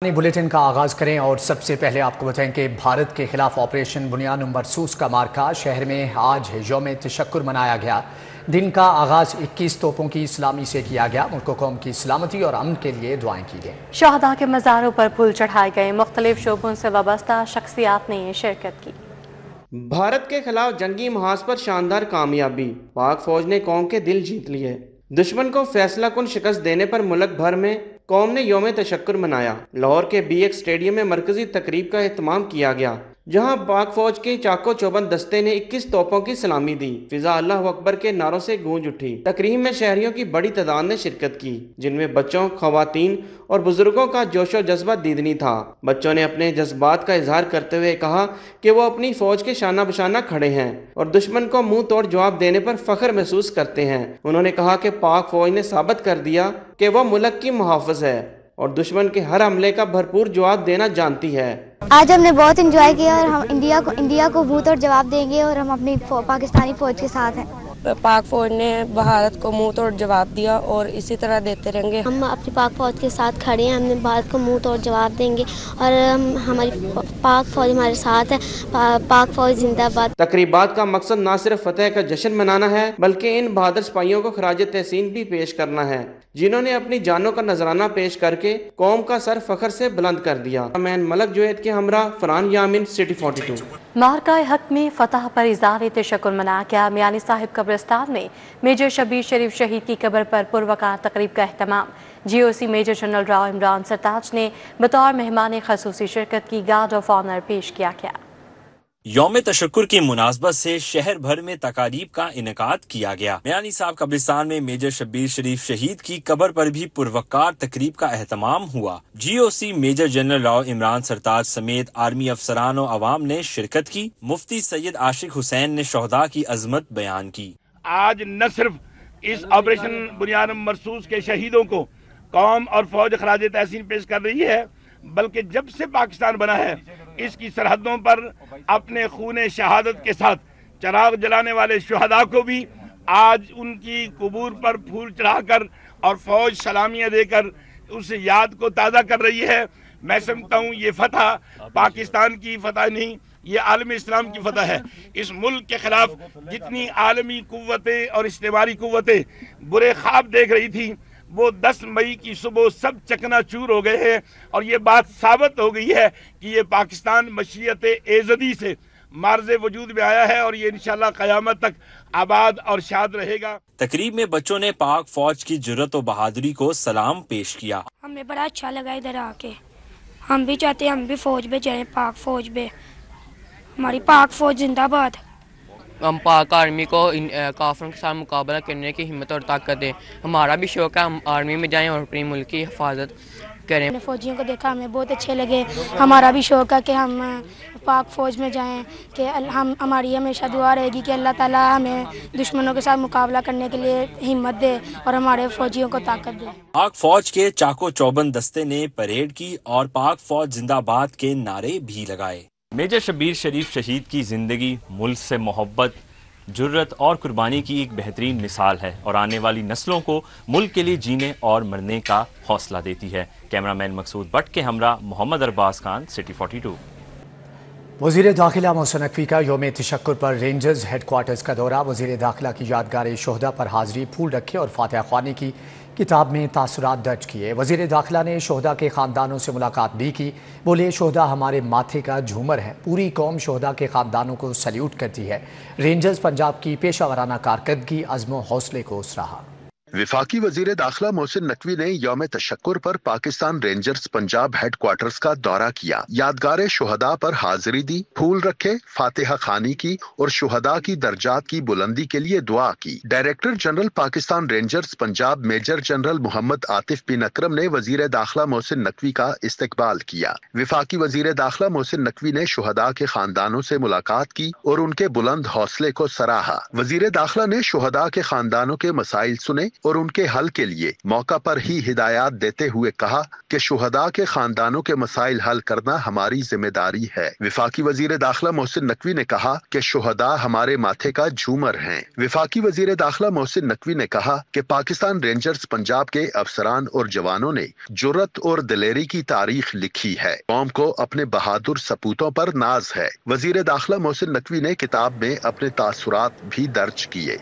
Bulletin का आगाज करें और सबसे पहले आपको बताएं कि भारत के खिलाफ ऑपरेशन बुनियाद मरसूस का मार्का शहर में आज यौम तशक्कुर मनाया गया। दिन का आगाज 21 तोपों की सलामी से किया गया। मुल्क कौम की सलामती और अमन के लिए दुआएं की गई। शहदा के मज़ारों पर फूल चढ़ाए गए। मुख्तलिफ शोबों से वाबस्ता शख्सियात ने शिरकत की। भारत के खिलाफ जंगी महाज पर शानदार कामयाबी, पाक फौज ने कौम के दिल जीत लिए। दुश्मन को फैसला कुन शिकस्त देने पर मुल्क भर में कौम ने यौम तशक्कुर मनाया। लाहौर के BX स्टेडियम में मरकजी तकरीब का एहतमाम किया गया, जहां पाक फौज के चाको चौबंद दस्ते ने 21 तोपों की सलामी दी। फिजा अल्लाह अकबर के नारों से गूंज उठी। तकरीब में शहरियों की बड़ी तादाद ने शिरकत की, जिनमें बच्चों, खवातीन और बुजुर्गों का जोशो जज्बा दीदनी था। बच्चों ने अपने जज्बात का इजहार करते हुए कहा कि वो अपनी फौज के शाना बशाना खड़े हैं और दुश्मन को मुंह तोड़ जवाब देने पर फख्र महसूस करते हैं। उन्होंने कहा कि पाक फौज ने साबित कर दिया कि वह मुल्क की मुहाफ़िज़ है और दुश्मन के हर हमले का भरपूर जवाब देना जानती है। आज हमने बहुत एंजॉय किया और हम इंडिया को मुंह तोड़ जवाब देंगे और हम अपनी पाकिस्तानी फौज के साथ हैं। पाक फौज ने भारत को मुंह तोड़ जवाब दिया और इसी तरह देते रहेंगे। हम अपनी पाक फौज के साथ खड़े हैं, हमने भारत को मुंह तोड़ जवाब देंगे और हमारी पाक फौज हमारे साथ है। पाक फौज जिंदाबाद। तकरीबात का मकसद न सिर्फ फतेह का जश्न मनाना है, बल्कि इन बहादुर सिपाहियों को खराज तहसीन भी पेश करना है, जिन्होंने अपनी जानों का नजराना पेश करके कौम का सर फख्र से बुलंद कर दिया। मैं मलक जुएद के हमरा फरहान यामिन, सिटी 42। मार्का हक में फतह पर इज़हार तशक्कुर मनाया गया। मियानी साहिब कब्रिस्तान में मेजर शब्बीर शरीफ शहीद की कब्र पर पुरवकार तकरीब का अहतमाम। GOC major general Rao Imran Sartaj ने बतौर मेहमान खसूसी शिरकत की। गार्ड ऑफ ऑनर पेश किया गया। यौम तशक्कुर की मुनासबत से शहर भर में तकारीब का इनेकाद किया गया। मियानी साहब कब्रिस्तान में मेजर शब्बीर शरीफ शहीद की कब्र पर भी पुरवकार तकरीब का एहतमाम हुआ। GOC major general Rao Imran Sartaj समेत आर्मी अफसरान और अवाम ने शिरकत की। मुफ्ती सैयद आशिक हुसैन ने शहदा की अजमत बयान की। आज न सिर्फ इस ऑपरेशन बुनियाद मरसूस के शहीदों को कौम और फौज खराज तहसीन पेश कर रही है, बल्कि जब से पाकिस्तान बना है इसकी सरहदों पर अपने खून शहादत के साथ चराग जलाने वाले शुहदा को भी आज उनकी कबूर पर फूल चढ़ाकर और फौज सलामियां देकर उस याद को ताज़ा कर रही है। मैं समझता हूँ ये फतह पाकिस्तान की फतह नहीं, ये आलम इस्लाम की फतह है। इस मुल्क के खिलाफ जितनी आलमी कुव्वतें और इज्तिमाई कुव्वतें बुरे ख्वाब देख रही थी, वो 10 मई की सुबह सब चकनाचूर हो गए हैं और ये बात साबित हो गई है कि ये पाकिस्तान मशीयत एज़दी से मार्ज़ वजूद में आया है और ये इंशाल्लाह क़यामत तक आबाद और शाद रहेगा। तकरीब में बच्चों ने पाक फौज की जुर्रत और बहादुरी को सलाम पेश किया। हमें बड़ा अच्छा लगा इधर आके। हम भी चाहते हैं हम भी फौज में जाएं, पाक फौज में। हमारी पाक फौज जिंदाबाद। हम पाक आर्मी को काफिरों के साथ मुकाबला करने की हिम्मत और ताकत दें। हमारा भी शौक है हम आर्मी में जाएं और अपनी मुल्क की हिफाजत करें। हमने फौजियों को देखा, हमें बहुत अच्छे लगे। हमारा भी शौक है कि हम पाक फौज में जाएं, कि हम हमारी हमेशा दुआ रहेगी कि अल्लाह ताला हमें दुश्मनों के साथ मुकाबला करने के लिए हिम्मत दे और हमारे फौजियों को ताकत दे। पाक फौज के चाको चौबंद दस्ते ने परेड की और पाक फौज जिंदाबाद के नारे भी लगाए। मेजर शब्बीर शरीफ शहीद की जिंदगी मुल्क से मोहब्बत, जुर्रत और कुर्बानी की एक बेहतरीन मिसाल है और आने वाली नस्लों को मुल्क के लिए जीने और मरने का हौसला देती है। कैमरामैन मकसूद भट्ट के हमरा मोहम्मद अरबाज खान, सिटी 42। वज़ीर दाखिला मोहसिन नकवी का यौम तशक्कुर पर रेंजर्स हेडक्वार्टर्स का दौरा। वज़ीर दाखिला की यादगार शोहदा पर हाजिरी, फूल रखे और फातिहा ख्वानी की किताब में तासुरात दर्ज किए। वज़ीर दाखिला ने शोहदा के ख़ानदानों से मुलाकात भी की। बोले, शोहदा हमारे माथे का झूमर है। पूरी कौम शोहदा के ख़ानदानों को सल्यूट करती है। रेंजर्स पंजाब की पेशा वराना कारकर्दगी, अज़्म व हौसले को सराहा। वफाकी वजीर दाखिला मोहसिन नकवी ने यौम तशक्कुर पर पाकिस्तान रेंजर्स पंजाब हेडक्वार्टर्स का दौरा किया। यादगार शुहदा पर हाजिरी दी, फूल रखे, फातिहा खानी की और शुहदा की दर्जात की बुलंदी के लिए दुआ की। Director general Pakistan rangers Punjab major general Mohammad Atif bin Akram ने वजीर दाखिला मोहसिन नकवी का इस्तकबाल किया। वफाकी वजीर दाखिला मोहसिन नकवी ने शुहदा के खानदानों से मुलाकात की और उनके बुलंद हौसले को सराहा। वजीर दाखिला ने शुहदा के खानदानों के मसाइल सुने और उनके हल के लिए मौका पर ही हिदायत देते हुए कहा कि शुहदा के खानदानों के मसाइल हल करना हमारी जिम्मेदारी है। वफाकी वजीर दाखिला मोहसिन नकवी ने कहा कि शुहदा हमारे माथे का झूमर हैं। वफाकी वजीर दाखिला मोहसिन नकवी ने कहा कि पाकिस्तान रेंजर्स पंजाब के अफसरान और जवानों ने जुर्रत और दिलेरी की तारीख लिखी है। कौम को अपने बहादुर सपूतों पर नाज है। वजीर दाखिला मोहसिन नकवी ने किताब में अपने तासुरात भी दर्ज किए।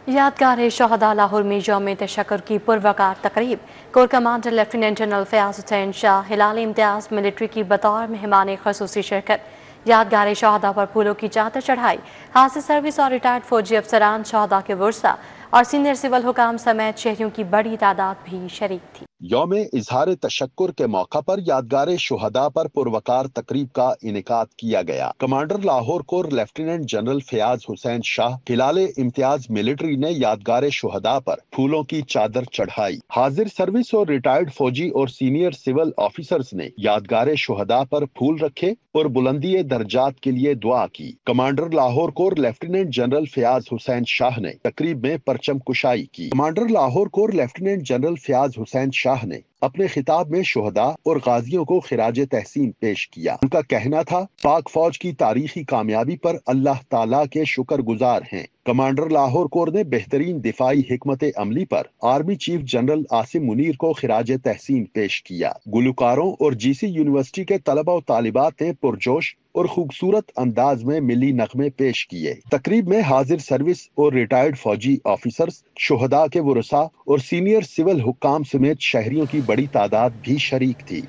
यादगार शहदा लाहौर में यौम तशक्कुर की पुरवकार तकरीब corps commander lieutenant general Fayaz Hussain Shah Hilal Imtiaz military की बतौर मेहमान खसूसी शिरकत। यादगार शहदा पर फूलों की चादर चढ़ाई। हासिल सर्विस और रिटायर्ड फौजी अफसरान, शहदा के वर्सा और सीनियर सिविल हुकाम समेत शहरियों की बड़ी तादाद भी शरीक थी। यौम इजहार तशक्कुर के मौका पर यादगार शुहदा पर पुरवकार तकरीब का इनेकाद किया गया। Commander Lahore corps lieutenant general Fayaz Hussain Shah Hilal Imtiaz military ने यादगार शुहदा पर फूलों की चादर चढ़ाई। हाजिर सर्विस और रिटायर्ड फौजी और सीनियर सिविल ऑफिसर्स ने यादगार शुहदा पर फूल रखे और बुलंदी दर्जात के लिए दुआ की। Commander Lahore corps lieutenant general Fayaz Hussain Shah ने तकरीब में परचम कुशाई की। Commander Lahore corps lieutenant general Fayaz Hussain Shah ने अपने खिताब में शुहदा और गाजियों को खिराज तहसीन पेश किया। उनका कहना था, पाक फौज की तारीखी कामयाबी पर अल्लाह ताला के शुक्रगुजार हैं। कमांडर लाहौर कोर ने बेहतरीन दिफाई हिकमत अमली पर army chief general Asim Munir को खिराज तहसीन पेश किया। गुलकारों और जीसी यूनिवर्सिटी के तलबा और तालिबात ने पुरजोश और खूबसूरत अंदाज में मिली नगमे पेश किए। तकरीब में हाजिर सर्विस और रिटायर्ड फौजी ऑफिसर्स, शुहदा के वरसा और सीनियर सिविल हुक्काम समेत शहरियों की बड़ी तादाद भी शरीक थी।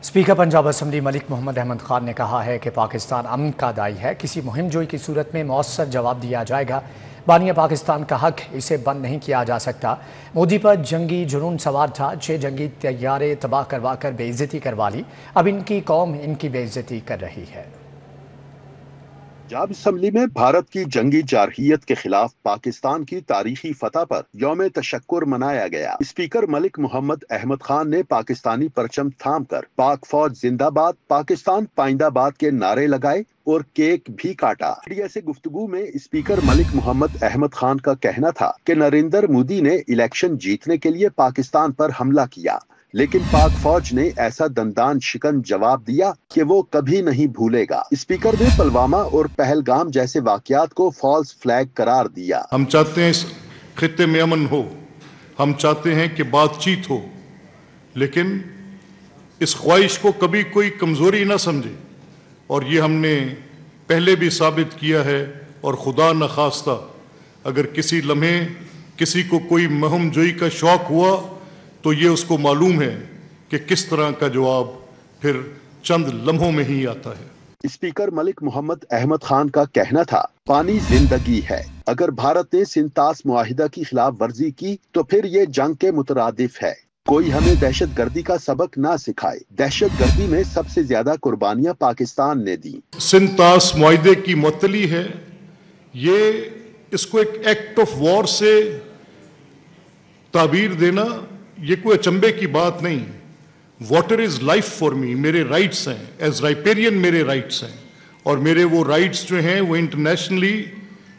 स्पीकर पंजाब असम्बली मलिक मोहम्मद अहमद खान ने कहा है कि पाकिस्तान अमन का दाई है। किसी मुहिम जोई की सूरत में मौसर जवाब दिया जाएगा। बानिया पाकिस्तान का हक, इसे बंद नहीं किया जा सकता। मोदी पर जंगी जुनून सवार था। 6 जंगी तैयारे तबाह करवा कर बेइज्जती करवा ली। अब इनकी कौम इनकी बेइज्जती कर रही है। पंजाब असम्बली में भारत की जंगी जारहियत के खिलाफ पाकिस्तान की तारीखी फतह पर यौम तशक्कुर मनाया गया। स्पीकर मलिक मोहम्मद अहमद खान ने पाकिस्तानी परचम थाम कर पाक फौज जिंदाबाद, पाकिस्तान पाइंदाबाद के नारे लगाए और केक भी काटा। मीडिया से गुफ्तगू में स्पीकर मलिक मोहम्मद अहमद खान का कहना था कि नरेंद्र मोदी ने इलेक्शन जीतने के लिए पाकिस्तान पर हमला किया, लेकिन पाक फौज ने ऐसा दंदान शिकन जवाब दिया कि वो कभी नहीं भूलेगा। स्पीकर ने पुलवामा और पहलगाम जैसे वाकयात को फॉल्स फ्लैग करार दिया। हम चाहते हैं इस खित्ते में अमन हो, हम चाहते हैं कि बातचीत हो, लेकिन इस ख्वाहिश को कभी कोई कमजोरी ना समझे। और ये हमने पहले भी साबित किया है। और खुदा न खास्ता अगर किसी लम्हे किसी को कोई महम जोई का शौक हुआ तो ये उसको मालूम है कि किस तरह का जवाब फिर चंद लम्हों में ही आता है। स्पीकर मलिक मोहम्मद अहमद खान का कहना था, पानी जिंदगी है। अगर भारत ने सिंतास मुआहिदा की खिलाफ वर्जी की तो फिर ये जंग के मुतरादिफ है। कोई हमें दहशत गर्दी का सबक ना सिखाए। दहशत गर्दी में सबसे ज्यादा कुर्बानियां पाकिस्तान ने दी। सिंतास मुआहिदे की मुअत्तली है, ये इसको एक एक्ट ऑफ वॉर से ताबीर देना ये कोई अचंभे की बात नहीं। Water is life for me, मेरे राइट्स हैं, एज राइपेरियन मेरे राइट्स हैं, और मेरे वो राइट्स जो हैं वो इंटरनेशनली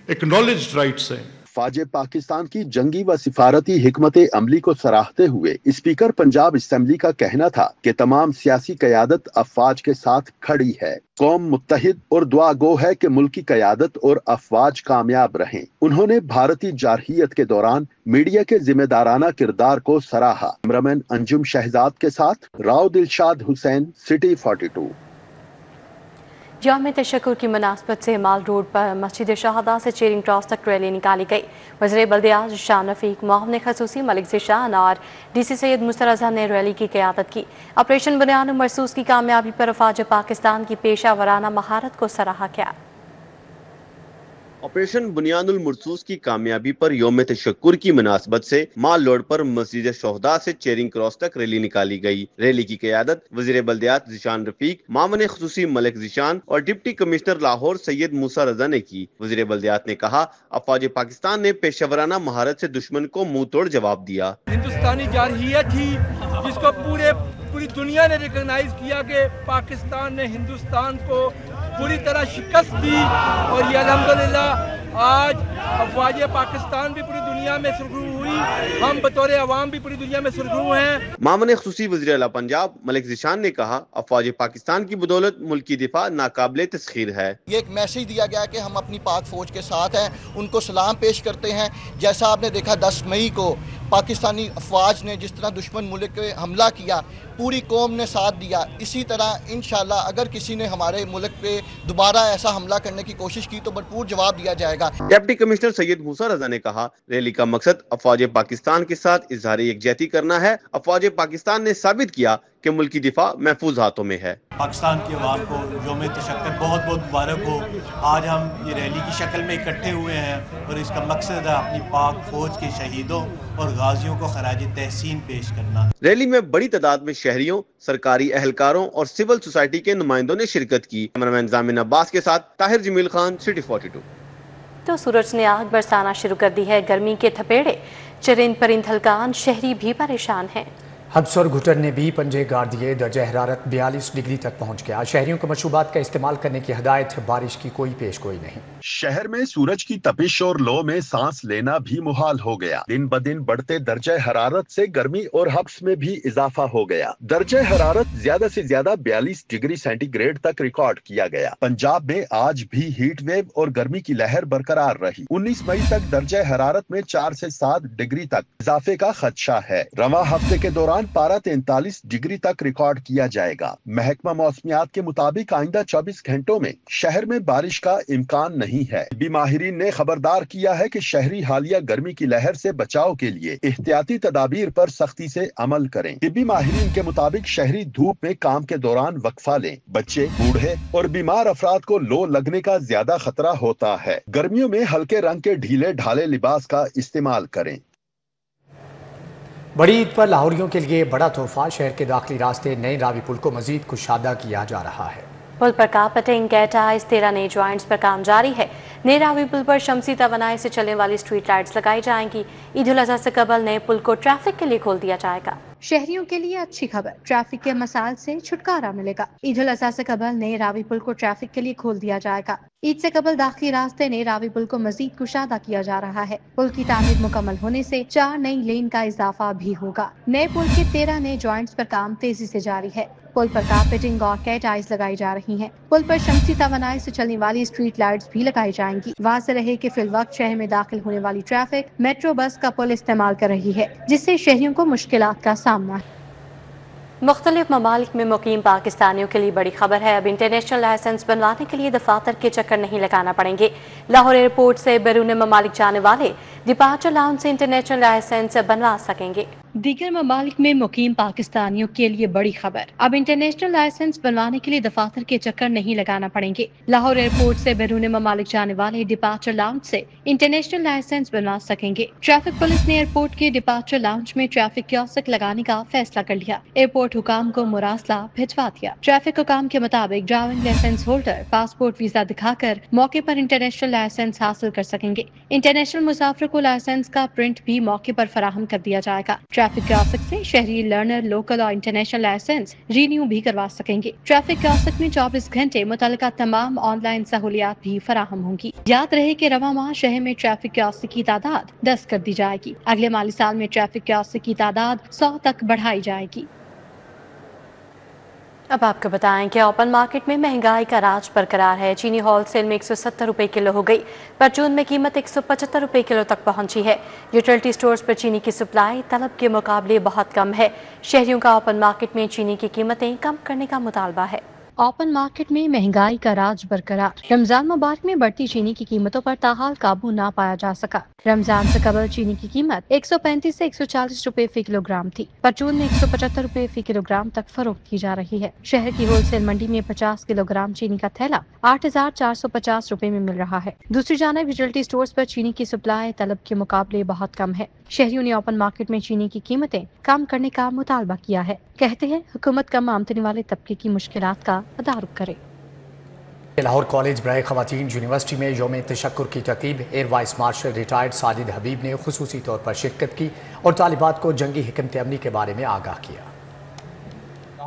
एक्नॉलेज्ड राइट्स हैं। फाजे पाकिस्तान की जंगी व सिफारती हिकमत अमली को सराहते हुए स्पीकर पंजाब असम्बली का कहना था कि तमाम सियासी क़यादत अफवाज के साथ खड़ी है। कौम मुत्तहिद और दुआ गो है कि मुल्क की क़यादत और अफवाज कामयाब रहें। उन्होंने भारतीय जारहियत के दौरान मीडिया के जिम्मेदाराना किरदार को सराहा। कैमरामैन अंजुम शहजाद के साथ राव दिलशाद हुसैन, सिटी 42। यौम तशक्कुर की मुनासबत से माल रोड पर मस्जिद शहदा से चेरिंग क्रॉस तक रैली निकाली गई। वज़ीर बल्दियात ज़ीशान रफ़ीक, मुआविन ख़ुसूसी मलिक ज़ीशान और DC सैयद मुस्तफ़ा रज़ा ने रैली की क़यादत की। ऑपरेशन बुनियाद मरसूस की कामयाबी पर अफ़वाज पाकिस्तान की पेशा वराना महारत को सराहा किया। ऑपरेशन बुनियानुल मरसूस की कामयाबी पर यौम तशक्कुर की मुनासबत से माल रोड पर मस्जिद शोहदा से चेरिंग क्रॉस तक रैली निकाली गई। रैली की क़यादत वज़ीर बल्दियात ज़ीशान रफ़ीक, मामन ख़ुसूसी मलिक ज़ीशान और डिप्टी कमिश्नर लाहौर सैयद मूसा रज़ा ने की। वज़ीर बल्दियात ने कहा, अफ़वाज पाकिस्तान ने पेशेवराना महारत से दुश्मन को मुंह तोड़ जवाब दिया। हिंदुस्तानी जारहियत थी जिसको पूरी दुनिया ने रिकॉग्नाइज किया कि पाकिस्तान ने हिंदुस्तान को पूरी तरह शिकस्त दी, और ये अल्हम्दुलिल्लाह आज अफवाज पाकिस्तान भी पूरी दुनिया में सुरखरू हुई, हम बतौर अवाम भी पूरी दुनिया में सुरखरू हैं। मामले खुसूसी वज़ीर आला पंजाब मलिक ज़ीशान ने कहा, अफवाज पाकिस्तान की बदौलत मुल्क की दिफा नाकाबिले तस्खीर है। ये एक मैसेज दिया गया कि हम अपनी पाक फौज के साथ हैं, उनको सलाम पेश करते हैं। जैसा आपने देखा 10 मई को पाकिस्तानी अफवाज ने जिस तरह दुश्मन मुल्क पे हमला किया, पूरी कौम ने साथ दिया। इसी तरह इंशाल्लाह अगर किसी ने हमारे मुल्क पे दोबारा ऐसा हमला करने की कोशिश की तो भरपूर जवाब दिया जाएगा। डिप्टी कमिश्नर सैयद मूसा रजा ने कहा, रैली का मकसद अफवाज पाकिस्तान के साथ इजहार यकजहती करना है। अफवाज पाकिस्तान ने साबित किया कि मुल्क की दिफा महफूज हाथों में है। पाकिस्तान की आवाम को यौम तशक्कुर बहुत बहुत मुबारक हो। आज हम ये रैली की शक्ल में इकट्ठे हुए हैं और इसका मकसद है अपनी पाक फौज के शहीदों और गाजियों को खराज तहसीन पेश करना। रैली में बड़ी तादाद में शहरियों, सरकारी एहलकारों और सिविल सोसाइटी के नुमाइंदों ने शिरकत की। कैमरामैन जामिन अब्बास के साथ ताहिर जमील खान, सिटी 42। तो सूरज ने आग बरसाना शुरू कर दी है। गर्मी के थपेड़े चरिंद परिंद हल्कान, शहरी भी परेशान हैं। हब्स और घुटन ने भी पंजे गाड़ दिए। दर्जा हरारत 42 डिग्री तक पहुंच गया। शहरियों को मशरूबात का इस्तेमाल करने की हिदायत, बारिश की कोई पेश गोई नहीं। शहर में सूरज की तपिश और लो में सांस लेना भी मुहाल हो गया। दिन ब दिन बढ़ते दर्जा हरारत से गर्मी और हब्स में भी इजाफा हो गया। दर्जा हरारत ज्यादा से ज्यादा 42 डिग्री सेंटीग्रेड तक रिकॉर्ड किया गया। पंजाब में आज भी हीट वेव और गर्मी की लहर बरकरार रही। 19 मई तक दर्जा हरारत में 4 से 7 डिग्री तक इजाफे का खदशा है। रवां हफ्ते के दौरान पारा 43 डिग्री तक रिकॉर्ड किया जाएगा। महकमा मौसमियात के मुताबिक आइंदा 24 घंटों में शहर में बारिश का इम्कान नहीं है। तिब्बी माहिरीन ने खबरदार किया है कि शहरी हालिया गर्मी की लहर से बचाव के लिए एहतियाती तदाबीर पर सख्ती से अमल करें। तिब्बी माहिरीन के मुताबिक शहरी धूप में काम के दौरान वक्फा लें। बच्चे, बूढ़े और बीमार अफराद को लो लगने का ज्यादा खतरा होता है। गर्मियों में हल्के रंग के ढीले ढाले लिबास का इस्तेमाल करें। बड़ी ईद पर लाहौरियों के लिए बड़ा तोहफा। शहर के दाखिली रास्ते नए रावी पुल को मजीद कुशादा किया जा रहा है। पुल पर कारपेटिंग, कैटाइज, 13 नए ज्वाइंट्स पर काम जारी है। नए रावी पुल पर शमसी तवानाई से चलने वाली स्ट्रीट लाइट्स लगाई जाएंगी। ईद उल अज़हा से कबल नए पुल को ट्रैफिक के लिए खोल दिया जाएगा। शहरियों के लिए अच्छी खबर, ट्रैफिक के मसाइल से छुटकारा मिलेगा। ईद उल अज़हा से कबल नए रावी पुल को ट्रैफिक के लिए खोल दिया जाएगा। ईद से कबल दाखिली रास्ते नए रावी पुल को मजीद कुशादा किया जा रहा है। पुल की तामीर मुकम्मल होने से 4 नई लेन का इजाफा भी होगा। नए पुल के 13 नए ज्वाइंट्स पर काम तेजी से जारी है। पुल पर कारपेटिंग और कैटाइज लगाई जा रही हैं। पुल पर शमसी तवानाई से चलने वाली स्ट्रीट लाइट्स भी लगाई जाएंगी। वाज़ेह रहे कि फिल वक्त शहर में दाखिल होने वाली ट्रैफिक मेट्रो बस का पुल इस्तेमाल कर रही है, जिससे शहरियों को मुश्किलात का सामना है। मुख्तलिफ ममालिक में मुकीम पाकिस्तानियों के लिए बड़ी खबर है। अब इंटरनेशनल लाइसेंस बनवाने के लिए दफातर के चक्कर नहीं लगाना पड़ेंगे। लाहौर एयरपोर्ट से बैरून ममालिक जाने वाले डिपार्चर लाउंज से इंटरनेशनल लाइसेंस बनवा सकेंगे। दीगर ममालिक में मुकीम पाकिस्तानियों के लिए बड़ी खबर, अब इंटरनेशनल लाइसेंस बनवाने के लिए दफातर के चक्कर नहीं लगाना पड़ेंगे। लाहौर एयरपोर्ट से बैरून ममालिक जाने वाले डिपार्चर लाउंज से इंटरनेशनल लाइसेंस बनवा सकेंगे। ट्रैफिक पुलिस ने एयरपोर्ट के डिपार्चर लाउंज में ट्रैफिक कियोस्क लगाने का फैसला कर लिया। एयरपोर्ट हुकाम को मुरासला भिजवा दिया। ट्रैफिक हुकाम के मुताबिक driving licence holder passport visa दिखाकर मौके पर इंटरनेशनल लाइसेंस हासिल कर सकेंगे। इंटरनेशनल मुसाफिर को लाइसेंस का प्रिंट भी मौके पर फराहम कर दिया जाएगा। ट्रैफिक कियोस्क से शहरी लर्नर लोकल और इंटरनेशनल लाइसेंस रिन्यू भी करवा सकेंगे। ट्रैफिक कियोस्क में 24 घंटे मुतल्लिका तमाम ऑनलाइन सहूलियात भी फराहम होंगी। याद रहे कि रवां माह शहर में ट्रैफिक कियोस्क की तादाद 10 कर दी जाएगी। अगले माली साल में ट्रैफिक कियोस्क की तादाद 100 तक बढ़ाई जाएगी। अब आपको बताएं कि ओपन मार्केट में महंगाई का राज बरकरार है। चीनी होलसेल में 170 रुपए किलो हो गई। परचून में कीमत 175 रुपए किलो तक पहुंची है। यूटिलिटी स्टोर्स पर चीनी की सप्लाई तलब के मुकाबले बहुत कम है। शहरियों का ओपन मार्केट में चीनी की कीमतें कम करने का मुतालबा है। ओपन मार्केट में महंगाई का राज बरकरार। रमजान मुबारक में बढ़ती चीनी की कीमतों पर ताहाल काबू ना पाया जा सका। रमजान से कबल चीनी की कीमत 135 से 140 रुपए फी किलोग्राम थी। परचून में 175 रुपए फी किलोग्राम तक फरोख्त की जा रही है। शहर की होलसेल मंडी में 50 किलोग्राम चीनी का थैला 8,450 रुपए में मिल रहा है। दूसरी जानब यूटिलिटी स्टोर्स पर चीनी की सप्लाई तलब के मुकाबले बहुत कम है। शहरियों ने ओपन मार्केट में चीनी की कीमतें कम करने का मुतालबा किया है। कहते हैं हुकूमत कम आमदनी वाले तबके की मुश्किलात का तदारुक करे। लाहौर कॉलेज बराए खवातीन यूनिवर्सिटी में यौम तशक्कुर की तकरीब air vice marshal retired Sajid Habib ने खुसूसी तौर पर शिरकत की और तालिबात को जंगी हिकमत अमली के बारे में आगाह किया।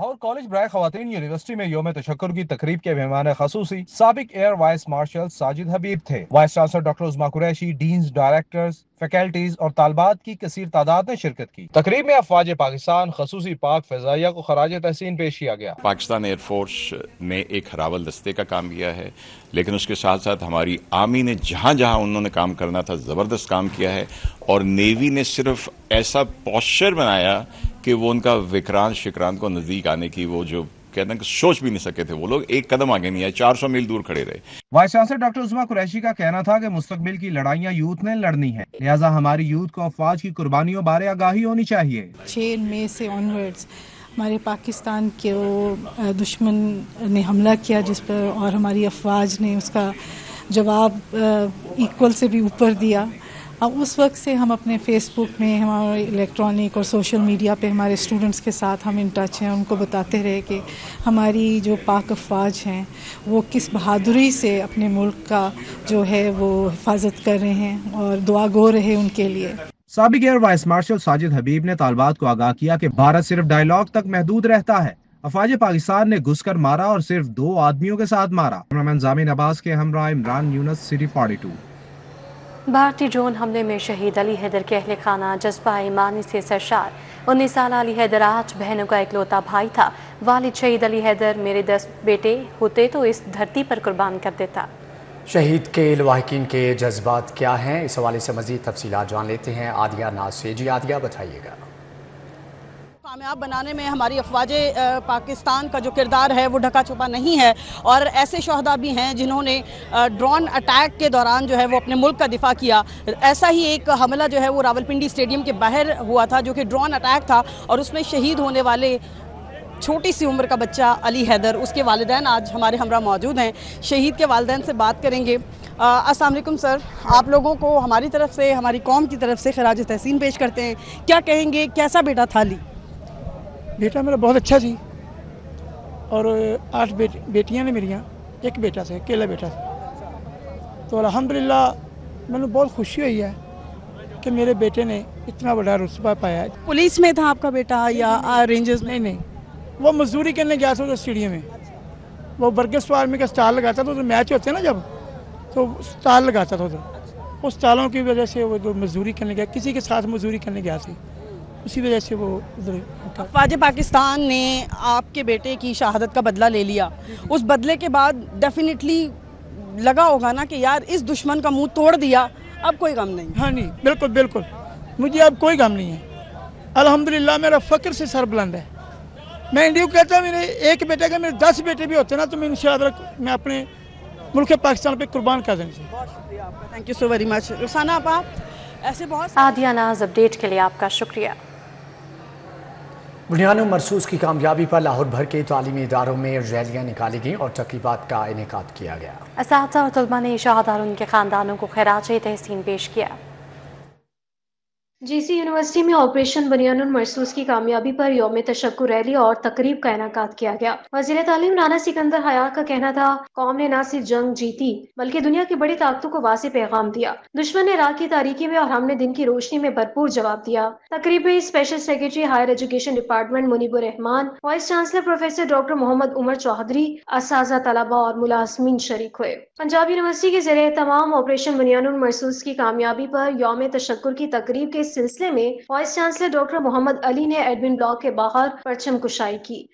لاہور کالج برائے خواتین یونیورسٹی میں یوم تشکر کی تقریب کے مہمان خصوصی سابق air vice marshal Sajid Habib تھے۔ Vice chancellor doctor Uzma Qureshi, deans, directors, faculties اور طالبات کی کثیر تعداد نے شرکت کی۔ تقریب میں افواج پاکستان خصوصی پاک فضائیہ کو خراج تحسین پیش کیا گیا۔ پاکستان ایئر فورس نے ایک ہراول دستے کا کام کیا ہے، لیکن اس کے ساتھ ساتھ ہماری آرمی نے جہاں جہاں انہوں نے کام کرنا تھا زبردست کام کیا ہے، اور نیوی نے صرف ایسا پوسچر بنایا کہ وہ ان کا وکرانت شکرانت کو نزدیک آنے کی وہ جو کہتے ہیں کہ سوچ بھی نہیں سکے تھے، وہ لوگ ایک قدم آگے نہیں آئے، 400 میل دور کھڑے رہے۔ Voice chancellor doctor Uzma Qureshi کا کہنا تھا کہ مستقبل کی لڑائیاں یوتھ نے لڑنی ہے، لہٰذا ہماری یوتھ کو افواج کی قربانیوں بارے آگاہی ہونی چاہیے۔ 6 مئی سے آنورڈز ہمارے پاکستان کے دشمن نے حملہ کیا جس پر، اور ہماری افواج نے اس کا جواب ایکول سے بھی اوپر دیا۔ اب اس وقت سے ہم اپنے فیس بک میں، ہمارے الیکٹرانک اور سوشل میڈیا پہ ہمارے اسٹوڈنٹس کے ساتھ ہم ان ٹچ ہیں، ان کو بتاتے رہے کہ ہماری جو پاک افواج ہیں وہ کس بہادری سے اپنے ملک کا جو ہے وہ حفاظت کر رہے ہیں، اور دعا گو رہے ان کے لیے۔ سابق ایئر وائس مارشل ساجد حبیب نے طالبات کو آگاہ کیا کہ بھارت صرف ڈائیلاگ تک محدود رہتا ہے، افواج پاکستان نے گھس کر مارا اور صرف 2 آدمیوں کے ساتھ مارا۔ کیمرامین زامن عباس کے ہمراہ عمران یونس، سٹی 42۔ بھارتی ڈرون حملے میں شہید علی حیدر کے اہل خانہ جذبہ ایمانی سے سرشار۔ 19 سالہ علی حیدر 8 بہنوں کا اکلوتا بھائی تھا۔ والد شہید علی حیدر، میرے 10 بیٹے ہوتے تو اس دھرتی پر قربان کر دیتا۔ شہید کے لواحقین کے جذبات کیا ہیں، اس حوالے سے مزید تفصیلات جان لیتے ہیں عادیہ ناز سے۔ جی عادیہ، بتائیے گا۔ کامیاب بنانے میں ہماری افواج پاکستان کا جو کردار ہے وہ ڈھکا چھپا نہیں ہے، اور ایسے شہداء بھی ہیں جنہوں نے ڈرون اٹیک کے دوران جو ہے وہ اپنے ملک کا دفاع کیا۔ ایسا ہی ایک حملہ جو ہے وہ راولپنڈی اسٹیڈیم کے باہر ہوا تھا، جو کہ ڈرون اٹیک تھا، اور اس میں شہید ہونے والے چھوٹی سی عمر کا بچہ علی حیدر، اس کے والدین آج ہمارے ہمراہ موجود ہیں۔ شہید کے والدین سے بات کریں گے۔ السلام علیکم سر، آپ لوگوں کو ہماری طرف سے، ہماری قوم کی طرف سے خراج تحسین پیش کرتے ہیں۔ کیا کہیں گے، کیسا بیٹا تھا علی؟ بیٹا میرا بہت اچھا تھی، اور 8 بیٹیاں نے میریاں، ایک بیٹا تھا، اکیلا بیٹا تھا۔ تو الحمدللہ میں بہت خوشی ہوئی ہے کہ میرے بیٹے نے اتنا بڑا رتبہ پایا ہے۔ پولیس میں تھا آپ کا بیٹا یا رینجرز میں؟ نہیں، وہ مزدوری کرنے گیا تھا اسٹیڈیم میں، وہ برگس آرمی کا اسٹال لگاتا تھا، تو میچ ہوتے ہیں نا جب، تو اسٹال لگاتا تھا ادھر، اس اسٹالوں کی وجہ سے وہ مزدوری کرنے گیا، کسی کے ساتھ مزدوری کرنے گیا تھی، اسی وجہ سے وہ ادھر۔ افواج پاکستان نے آپ کے بیٹے کی شہادت کا بدلہ لے لیا، اس بدلے کے بعد ڈیفینیٹلی لگا ہوگا نا کہ یار اس دشمن کا منہ توڑ دیا، اب کوئی غم نہیں۔ ہاں جی، بالکل بالکل، مجھے اب کوئی غم نہیں ہے، الحمدللہ میرا فخر سے سر بلند ہے۔ میں انڈیا کو کہتا ہوں میرے ایک بیٹے کا، میرے 10 بیٹے بھی ہوتے نا، تو میں انشاءاللہ میں اپنے ملک پاکستان پہ قربان کر دیں گے۔ بہت شکریہ آپ کا، thank you so very much. رسانہ آپ ایسے بہت۔ عادیہ ناز، اپڈیٹ کے لیے آپ کا شکریہ۔ بنیان مرصوص کی کامیابی پر لاہور بھر کے تعلیمی اداروں میں ریلیاں نکالی گئیں اور تقریبات کا انعقاد کیا گیا۔ اساتذہ اور طلباء نے شہداء اور ان کے خاندانوں کو خراج تحسین پیش کیا۔ جی سی یونیورسٹی میں آپریشن بنیان المرصوص کی کامیابی پر یوم تشکر ریلی اور تقریب کا انعقاد کیا گیا۔ وزیر تعلیم رانا سکندر حیات کا کہنا تھا، قوم نے نہ صرف جنگ جیتی بلکہ دنیا کی بڑی طاقتوں کو واضح پیغام دیا۔ دشمن نے رات کی تاریکی میں اور ہم نے دن کی روشنی میں بھرپور جواب دیا۔ تقریب میں special secretary higher education department Muneeb Ur Rehman, vice chancellor professor doctor Muhammad Umar Chaudhry, اساتذہ، طلباء اور ملازمین شریک ہوئے۔ پنجاب یونیورسٹی کے زیر اہتمام آپریشن بنیان المرصوص کی کامیابی پر یوم تشکر کی تقریب کے سلسلے میں وائس چانسلر ڈاکٹر محمد علی نے ایڈمن بلاک کے باہر پرچم کشائی کی۔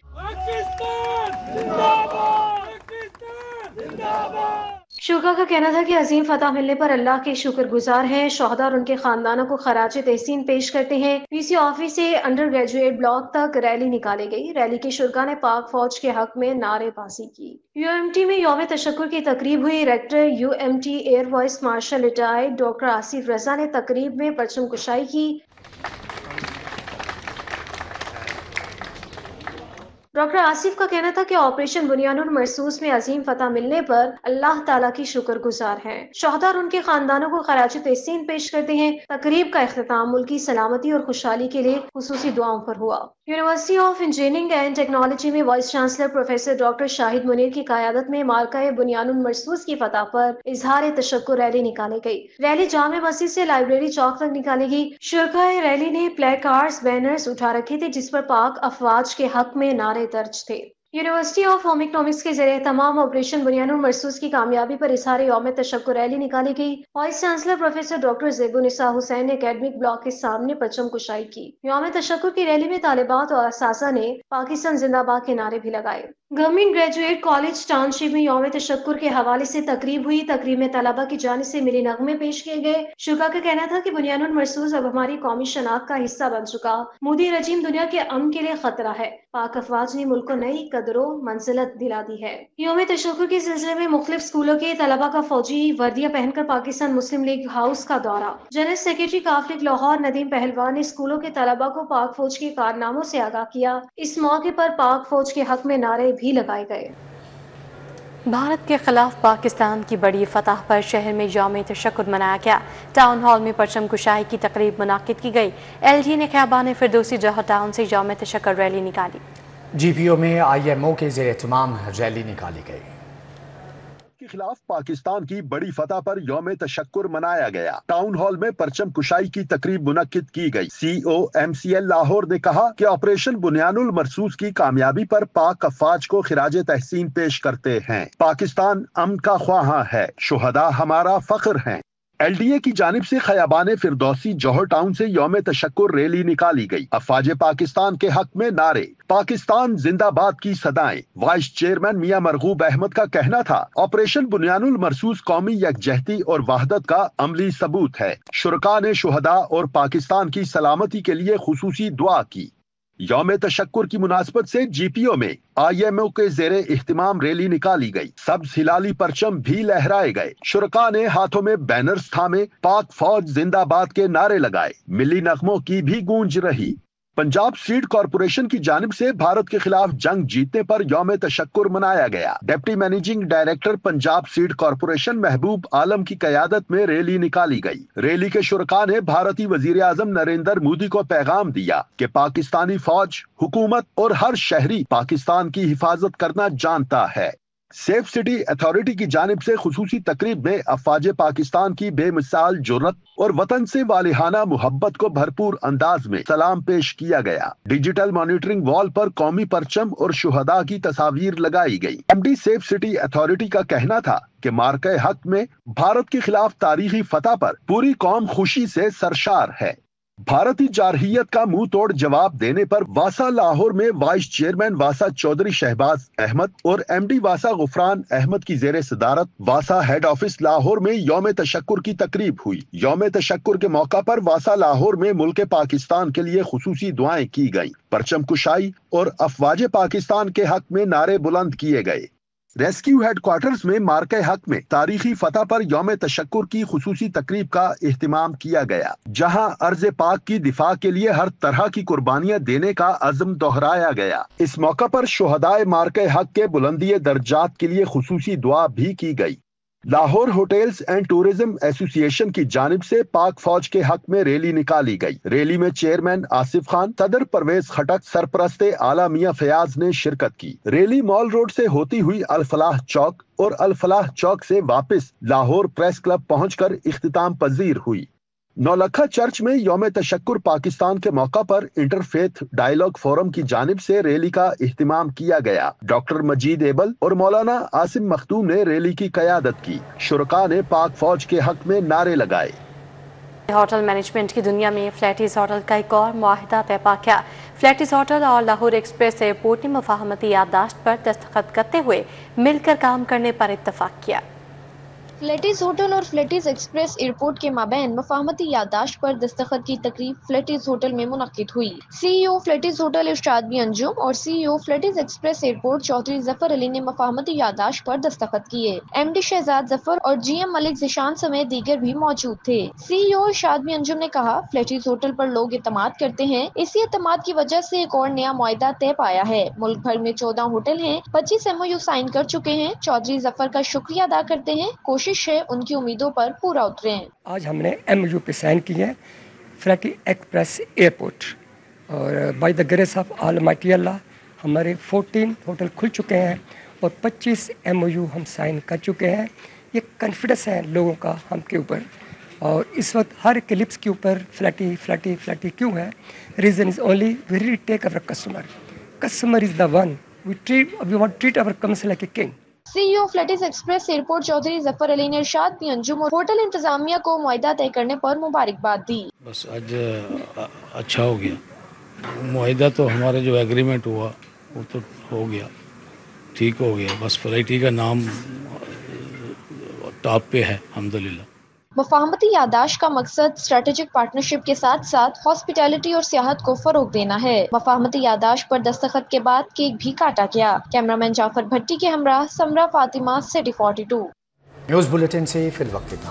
شرکا کا کہنا تھا کہ عظیم فتح ملنے پر اللہ کے شکر گزار ہیں، شہداء اور ان کے خاندانوں کو خراج تحسین پیش کرتے ہیں۔ پی سی آفس سے انڈر گریجویٹ بلاک تک ریلی نکالی گئی۔ ریلی کے شرکا نے پاک فوج کے حق میں نعرے بازی کی۔ یو ایم ٹی میں یوم تشکر کی تقریب ہوئی۔ Rector U M T air vice marshal retired doctor Asif Raza نے تقریب میں پرچم کشائی کی۔ ڈاکٹر آصف کا کہنا تھا کہ آپریشن بنیان المرصوص میں عظیم فتح ملنے پر اللہ تعالیٰ کی شکر گزار ہیں۔ شہداء اور ان کے خاندانوں کو خراج تحسین پیش کرتے ہیں۔ تقریب کا اختتام ملکی سلامتی اور خوشحالی کے لیے خصوصی دعاؤں پر ہوا۔ University of engineering and technology میں وائس چانسلر پروفیسر ڈاکٹر شاہد منیر کی قیادت میں مارکہ بنیان المرصوص کی فتح پر اظہار تشکر ریلی نکالی گئی۔ ریلی جامع مسجد سے لائبریری چوک تک نکالی گئی۔ شرکائے ریلی نے پلے کارڈز، بینرز اٹھا رکھے تھے جس پر پاک افواج کے حق میں نعرے नारे दर्ज थे। यूनिवर्सिटी ऑफ होम इकोनॉमिक्स के जरिए तमाम ऑपरेशन बुनियानुल मरसूस की कामयाबी पर इजहार यौम तशक्कुर रैली निकाली गई। Vice chancellor professor doctor Zebunnisa Hussain ने एकेडमिक ब्लॉक के सामने परचम कुशाई की। यौम तशक्कुर की रैली में तालिबात और असासा ने पाकिस्तान जिंदाबाद के नारे भी लगाए। गवर्नमेंट ग्रेजुएट कॉलेज टाउनशिप में यौम तशक्कुर के हवाले से तकरीब हुई। तकरीब में तलबा की जानिब से मिली नगमे पेश किए गए। शुरा का कहना था कि बुनियानुल मरसूस अब हमारी कौमी शनाख्त का हिस्सा बन चुका। मोदी रजीम दुनिया के अमन के लिए खतरा है। पाक अफवाज ने मुल्क को नई कदरों मंजिलत दिला दी है। यौम तशक्कुर के सिलसिले में मुख्तलिफ स्कूलों के तलबा का फौजी वर्दियां पहनकर पाकिस्तान मुस्लिम लीग हाउस का दौरा। जनरल सेक्रेटरी काफलिक लाहौर नदीम पहलवान ने स्कूलों के तलबा को पाक फौज के कारनामों से आगाह किया। इस मौके पर पाक फौज के हक में नारे भी लगाए गए। भारत के खिलाफ पाकिस्तान की बड़ी फतह पर शहर में यौम तशक्कुर मनाया गया। टाउन हॉल में परचम कुशाई की तकरीब मुनाकिद की गई। LG ने ख़ियाबान फिरदौसी जौहर टाउन से यौम तशक्कुर रैली निकाली। GPO में IMO के ज़ेर एहतमाम रैली निकाली गई। के खिलाफ पाकिस्तान की बड़ी फतह पर यौम तशक्कुर मनाया गया। टाउन हॉल में परचम कुशाई की तकरीब मुनक्किद की गई। CEO MCL लाहौर ने कहा कि ऑपरेशन बुनियानुल मरसूस की कामयाबी पर पाक अफवाज को खिराज तहसीन पेश करते हैं। पाकिस्तान अमन का ख्वाहां है, शुहदा हमारा फख्र हैं। LDA की जानिब से ख़ियाबान फिरदौसी जौहर टाउन से यौम तशक्कुर रैली निकाली गई। अफवाज पाकिस्तान के हक में नारे, पाकिस्तान जिंदाबाद की सदाएं। वाइस चेयरमैन मियां मरगूब अहमद का कहना था, ऑपरेशन बुनियानुल मरसूस कौमी यकजहती और वहदत का अमली सबूत है। शुरका ने शुहदा और पाकिस्तान की सलामती के लिए खुसूसी दुआ की। यौम तशक्कुर की मुनासबत से GPO में IMO के ज़ेरे इख्तिमाम रैली निकाली गई। सब्ज हिलाली परचम भी लहराए गए। शुरका ने हाथों में बैनर्स थामे पाक फौज जिंदाबाद के नारे लगाए। मिली नगमों की भी गूंज रही। पंजाब सीड कॉरपोरेशन की जानिब से भारत के खिलाफ जंग जीतने पर यौम तशक्कुर मनाया गया। Deputy managing director Punjab seed corporation महबूब आलम की क़यादत में रैली निकाली गई। रैली के शुरका ने भारतीय वजीर आजम नरेंद्र मोदी को पैगाम दिया कि पाकिस्तानी फौज, हुकूमत और हर शहरी पाकिस्तान की हिफाजत करना जानता है। सेफ सिटी अथॉरिटी की जानिब से खुसूसी तकरीब में अफवाज पाकिस्तान की बेमिसाल जुर्रत और वतन से वालिहाना मुहब्बत को भरपूर अंदाज में सलाम पेश किया गया। डिजिटल मॉनिटरिंग वॉल पर कौमी परचम और शुहदा की तस्वीर लगाई गई। MD सेफ सिटी अथॉरिटी का कहना था कि मार्के हक में भारत के खिलाफ तारीखी फतह पर पूरी कौम खुशी से सरशार है। भारतीय जारहियत का मुंह तोड़ जवाब देने पर वासा लाहौर में वाइस चेयरमैन वासा चौधरी शहबाज अहमद और MD वासा गुफरान अहमद की जेर सदारत वासा हेड ऑफिस लाहौर में यौम तशक्कुर की तकरीब हुई। यौम तशक्कुर के मौका पर वासा लाहौर में मुल्क पाकिस्तान के लिए खुसूसी दुआएं की गई। परचम कुशाई और अफवाज पाकिस्तान के हक में नारे बुलंद किए गए। रेस्क्यू हेडक्वार्टर्स में मार्के हक में तारीखी फतह पर यौम तशक्कुर की खुसूसी तकरीब का इह्तिमाम किया गया, जहां अर्ज पाक की दिफा के लिए हर तरह की कुर्बानियां देने का अज़्म दोहराया गया। इस मौका पर शुहदाए मार्के हक के बुलंदी दर्जात के लिए खुसूसी दुआ भी की गई। Lahore hotels and tourism association की जानिब से पाक फौज के हक में रैली निकाली गई। रैली में चेयरमैन आसिफ खान, सदर परवेज खटक, सरपरस्ते आला मियां फयाज ने शिरकत की। रैली मॉल रोड से होती हुई अल-फलाह चौक और अल-फलाह चौक से वापस लाहौर प्रेस क्लब पहुंचकर इख्तिताम पजीर हुई। नौलखा चर्च में यौम तशक्कुर पाकिस्तान के मौका पर इंटरफेथ डायलॉग फोरम की जानिब से रैली का इख्तिमाम किया गया। डॉक्टर मजीद एबल और मौलाना आसिम मखदूम ने रैली की क़यादत की। शुरका ने पाक फौज के हक में नारे लगाए। होटल मैनेजमेंट की दुनिया में फ्लैटिस होटल का एक और मुआहिदा तय पा गया। फ्लैटिस होटल और लाहौर एक्सप्रेस एयरपोर्ट ने मुफाहमती याददाश्त पर दस्तखत करते हुए मिलकर काम करने पर इत्तफाक किया। फ्लैटिस होटल और फ्लैटिस एक्सप्रेस एयरपोर्ट के माबैन मुफाहमती याददाश्त पर दस्तखत की तकरीब फ्लैटिस होटल में मुनक्किद हुई। CEO Flatties hotel Irshad B Anjum और CEO Flatties express airport Chaudhry Zafar Ali ने मुफाहमती याददाश्त पर दस्तखत किए। MD शहजाद जफर और GM मलिक जिशान समेत दीगर भी मौजूद थे। CEO इरशाद बी अंजुम ने कहा, फ्लैटिस होटल पर लोग एतमाद करते हैं, इसी एतमाद की वजह से एक और नया मुआहिदा तय पाया है। मुल्क भर में 14 होटल हैं, 25 MOU साइन कर चुके हैं। चौधरी जफर का शुक्रिया अदा करते हैं, कोशिश है उनकी उम्मीदों पर पूरा उतरे। आज हमने MOU पे साइन की है फ्लैटिस एक्सप्रेस एयरपोर्ट और by the grace of almighty अल्लाह हमारे 14 होटल खुल चुके हैं और 25 MOU हम साइन कर चुके हैं। ये कॉन्फिडेंस है लोगों का हम के ऊपर और इस वक्त हर एक लिप्स के ऊपर फ्लैटी फ्लैटी फ्लैटी क्यों है? Reason is only we really take our customer. customer is the one. We want to treat our customers like a king. CEO Flatties express airport Chaudhry Zafar Ali ने इरशाद भी अंजुम और होटल इंतजामिया को मुआहदा तय करने पर मुबारकबाद दी। बस आज अच्छा हो गया, मुआहदा तो हमारा जो एग्रीमेंट हुआ वो तो हो गया, ठीक हो गया। बस फ्लाइटी का नाम टॉप पे है अल्हम्दुलिल्लाह। मुफाहमती यादाश्त का मकसद स्ट्रेटेजिक पार्टनरशिप के साथ साथ हॉस्पिटैलिटी और सियाहत को फरोग देना है। मुफाहमती यादाश्त पर दस्तखत के बाद केक भी काटा गया। कैमरामैन जाफर भट्टी के हमरा समरा फातिमा, सिटी 42। न्यूज़ बुलेटिन से फिर वक्त इतना।